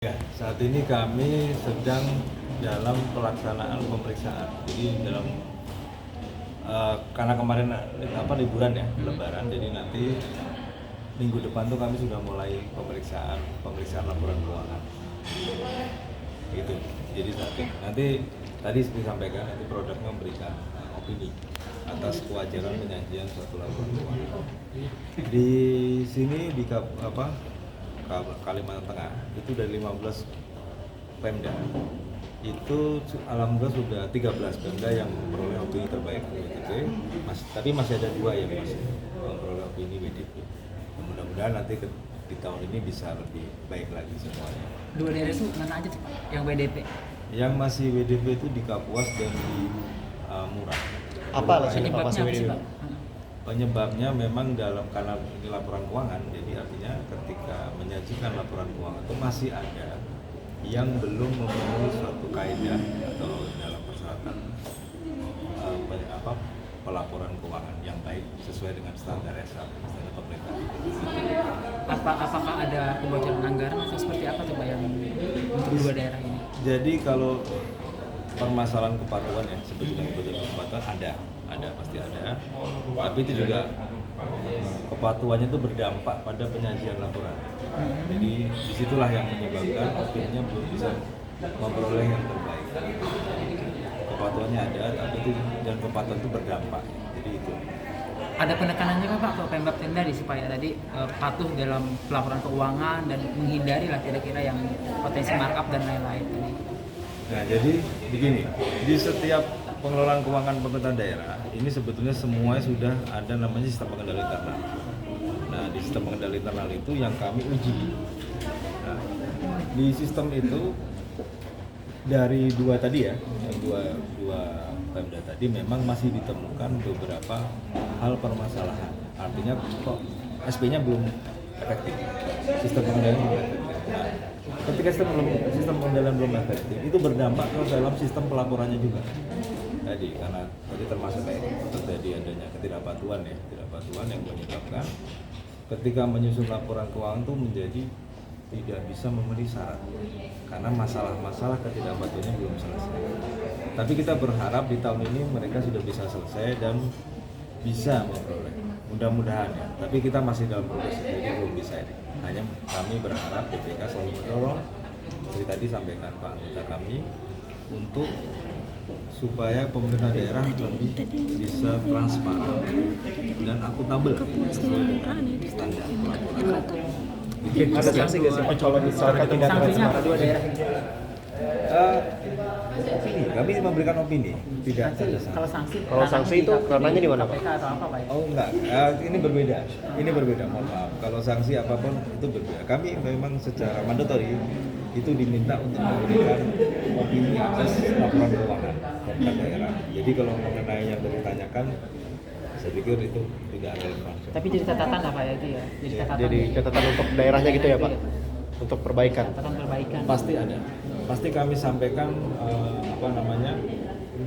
Ya, saat ini kami sedang dalam pelaksanaan pemeriksaan. Jadi karena kemarin liburan ya, Lebaran, jadi nanti minggu depan tuh kami sudah mulai pemeriksaan laporan keuangan. Gitu. Jadi nanti tadi seperti disampaikan, nanti produk memberikan opini atas kewajaran penyajian suatu laporan keuangan. Di sini Kalimantan Tengah itu dari 15 Pemda itu alhamdulillah sudah 13 Pemda yang memperoleh opini terbaik WDP, tapi masih ada 2 yang masih memperoleh opini WDP. Mudah-mudahan nanti di tahun ini bisa lebih baik lagi semuanya. 2 daerah itu mana aja tuh Pak yang WDP? Yang masih WDP itu di Kapuas dan di Murah. Apa alasannya Pak masih Penyebabnya apa sih, WDP? Pak? Penyebabnya memang karena ini laporan keuangan, jadi artinya ketika menyajikan laporan keuangan itu masih ada yang belum memenuhi suatu kaidah atau dalam persyaratan pelaporan keuangan yang baik sesuai dengan standar standar pemerintah. Apakah ada kebocoran anggaran atau seperti apa tuh Pak yang untuk 2 daerah ini? Jadi kalau permasalahan kepatuhan ya, sebetulnya kepatuhan ada pasti ada, tapi itu juga kepatuhannya itu berdampak pada penyajian laporan. Jadi disitulah yang menyebabkan opininya belum bisa memperoleh yang terbaik. Kepatuhannya ada, tapi itu dan kepatuhan itu berdampak. Jadi itu. Ada penekanannya Pak ke Pemda tadi supaya tadi patuh dalam pelaporan keuangan dan menghindari lah kira-kira yang potensi markup dan lain-lain tadi. Nah, jadi begini, di setiap pengelolaan keuangan pemerintah daerah ini sebetulnya semuanya sudah ada namanya sistem pengendalian internal. Nah, di sistem pengendalian internal itu yang kami uji. Nah, di sistem itu dari 2 tadi ya, yang dua Pemda tadi memang masih ditemukan beberapa hal permasalahan. Artinya kok SP-nya belum efektif, sistem pengendalian belum efektif. Nah, ketika sistem pengendalian belum efektif, itu berdampak ke dalam sistem pelaporannya juga. Tadi karena tadi termasuk kayak terjadi adanya ketidakpatuhan yang menyebabkan ketika menyusun laporan keuangan itu menjadi tidak bisa memenuhi syarat karena masalah-masalah ketidakpatuhannya belum selesai. Tapi kita berharap di tahun ini mereka sudah bisa selesai dan bisa memperoleh. Mudah-mudahan ya. Tapi kita masih dalam proses, jadi belum bisa ini. Hanya kami berharap BPK selalu mendorong, seperti tadi sampaikan Pak anggota kami, untuk supaya pemerintah daerah lebih bisa transparan dan akuntabel sesuai dengan standar pelaporan. Ada sanksi nggak sih kalau misalkan tidak Sanksinya apa transparan? 2 daerah ini? Opini, kami memberikan opini, tidak ada sanksi. Kalau sanksi itu ranahnya di mana, Pak? KPK atau apa Pak? Oh enggak, ini berbeda, mohon maaf. Kalau sanksi apapun itu berbeda. Kami memang secara mandatori itu diminta untuk memberikan opini atas laporan keuangan pemerintah daerah. Jadi kalau mengenai yang ditanyakan, saya pikir itu tidak relevan. Tapi jadi catatan apa ya itu ya? Jadi catatan untuk daerahnya gitu ya Pak? Untuk perbaikan. Catatan perbaikan. Pasti ada. Pasti kami sampaikan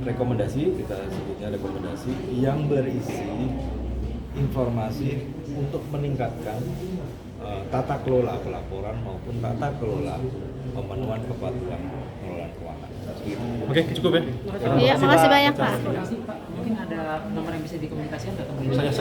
rekomendasi, kita sebutnya rekomendasi yang berisi informasi untuk meningkatkan tata kelola pelaporan maupun tata kelola pemenuhan kepatuhan pengelolaan keuangan. Oke, cukup ya. Iya, makasih banyak Pak. Terima kasih Pak. Mungkin ada nomor yang bisa dikomunikasikan atau Saya